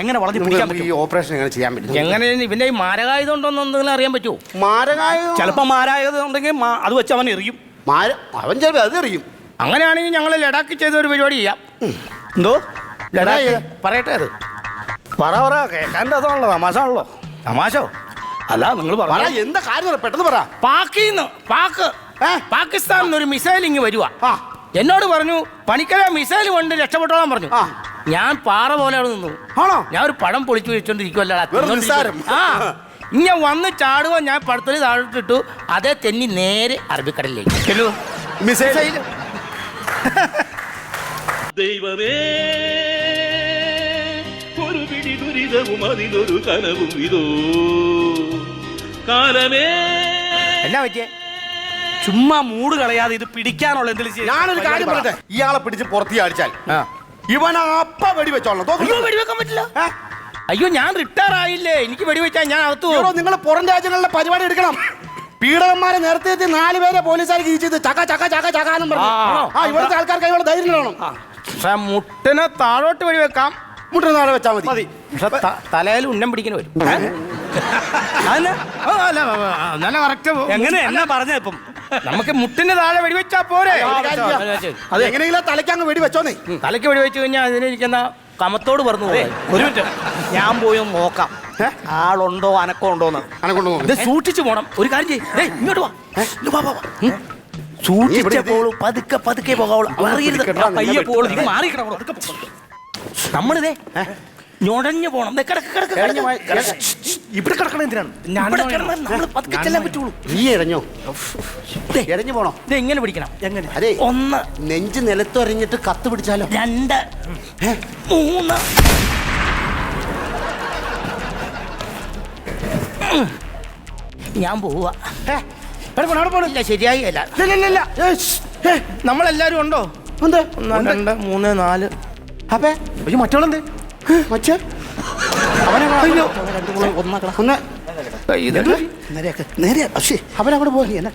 എങ്ങനെ വളഞ്ഞു പിടിക്കാൻ നമുക്ക് ഈ പറ്റും? ഓപ്പറേഷൻ എങ്ങനെ ചെയ്യാൻ പറ്റും? എങ്ങനെ ഇവന്റെ ഈ മാരകായുധം ഉണ്ടോന്ന് എന്തെങ്കിലും അറിയാൻ പറ്റുമോ? മാരകായുധം ചിലപ്പോ മാരായത് ഉണ്ടെങ്കിൽ അത് വെച്ച് അവൻ എറിയും. അവൻ ചിലപ്പോൾ അത് അറിയും. അങ്ങനെയാണെങ്കിൽ ഞങ്ങൾ ലഡാക്കിൽ ചെയ്ത ഒരു പരിപാടി ചെയ്യാം. എന്തോ ലഡാക്ക് പറയട്ടെ അത്. പറ കേൾക്കാൻ്റെ അതാണല്ലോ, തമാശ ആണല്ലോ. തമാശോ അല്ല, നിങ്ങൾ പറ, പറ. എന്താ കാര്യം പറ, പെട്ടെന്ന് പറ. പാകിസ്ഥാനിൽ നിന്ന് ഒരു മിസൈൽ ഇങ്ങ് വരുവാ. ആ. എന്നോട് പറഞ്ഞു പണിക്കര മിസൈൽ കൊണ്ട് രക്ഷപ്പെട്ടോളാൻ പറഞ്ഞു. ആ. ഞാൻ പാറ പോലെ അവിടെ നിന്നു. ആണോ? ഞാൻ ഒരു പഴം പൊളിച്ചു വെച്ചോണ്ടിരിക്കുവല്ലോ. വെറും നിസ്സാരം. ഇങ്ങനെ വന്ന് ചാടുക, ഞാൻ പടത്തൊലി താഴോട്ടിട്ടു. അതേ തെന്നി നേരെ അറബിക്കടലിലേക്ക് ചെല്ലു. മിസൈൽ ദൈവമേ, ഒരു പിടി ദുരിതവും അതിലൊരു കനവും ഇതോ കാലമേ. എന്നാ പറ്റിയേ? ചുമ്മാ മൂട് കളയാതെ ഇത് പിടിക്കാനുള്ള എന്തെങ്കിലും ഞാനൊരു കാര്യം പറയട്ടെ. ഇയാളെ പിടിച്ച് പുറത്ത് അടിച്ചാൽ ഇവൻ അപ്പ വെടിവെച്ചോളാം. അയ്യോ, വെടിവെക്കാൻ പറ്റില്ല. അയ്യോ, ഞാൻ റിട്ടയർ ആയില്ലേ, എനിക്ക് വെടിവെച്ചാൽ ഞാൻ അകത്തു പോകും. നിങ്ങൾ പുറം രാജ്യങ്ങളിലെ പരിപാടി എടുക്കണം. പീഡകന്മാരെ നേരത്തെ 4 പേരെ പോലീസുകാർ കീഴിച്ചത് ചക്ക ചക്ക ചക്ക ചക്കാന്നും പറഞ്ഞു. ഇവിടുത്തെ ആൾക്കാർക്ക് അതിനുള്ള ധൈര്യം വേണം. പക്ഷെ മുട്ടിനെ താഴോട്ട് വെടിവെക്കാം, മുട്ടിന് താഴെ വെച്ചാൽ മതി. പക്ഷെ തലയിൽ ഉന്നം പിടിക്കുന്ന വരും. നല്ല കറക്റ്റ്. എങ്ങനെ എന്നാ പറഞ്ഞ ഇപ്പം നമുക്ക് മുട്ടിന് താഴെ വെടിവെച്ചാ പോരെ. അത് എങ്ങനെയെങ്കിലും തലയ്ക്ക് അങ്ങ് വെടി വെച്ചോന്നേ. തലയ്ക്ക് വെടിവെച്ച് കഴിഞ്ഞാൽ അതിനിരിക്കുന്ന കമത്തോട് പറഞ്ഞു പോയി. ഒരു മിനിറ്റ്, ഞാൻ പോയി ഒന്ന് നോക്കാം ആളുണ്ടോ അനക്കോ ഉണ്ടോന്ന്. അനക്കൊണ്ട് പോകും. ഇത് സൂക്ഷിച്ചു പോണം. ഒരു കാര്യം ചെയ്യ്, ഇങ്ങോട്ട് വാ. സൂക്ഷിച്ചപ്പോൾ പതുക്കെ പതുക്കെ പോകാവുള്ളൂ. അറിയരുത്. പയ്യെ പോളൂ, ഇത് മാറിക്കണം. നമ്മളിതേ ഞൊടഞ്ഞു പോണം. ഇവിടെ കിടക്കണ എന്തിനാണ്? നമ്മൾ പതുക്കെ ചെല്ലാൻ പറ്റുള്ളൂ. നീ ഇഴഞ്ഞോ? ഇഴഞ്ഞു പോണോ? ഇത് എങ്ങനെ പിടിക്കണം? എങ്ങനെ? അതെ, 1 നെഞ്ച് നിലത്തൊരഞ്ഞിട്ട് കത്ത് പിടിച്ചാലോ? 2 3 ഞാൻ പോവാ. ഇല്ല, ശരിയായി അല്ല. നമ്മളെല്ലാരും ഉണ്ടോ? 1 2 3 4. അപ്പേ മറ്റോളെന്ത്? മച്ചേ അവനെ ഒന്ന് നേരെ അവനങ്ങോട്ട് പോയി എന്നെ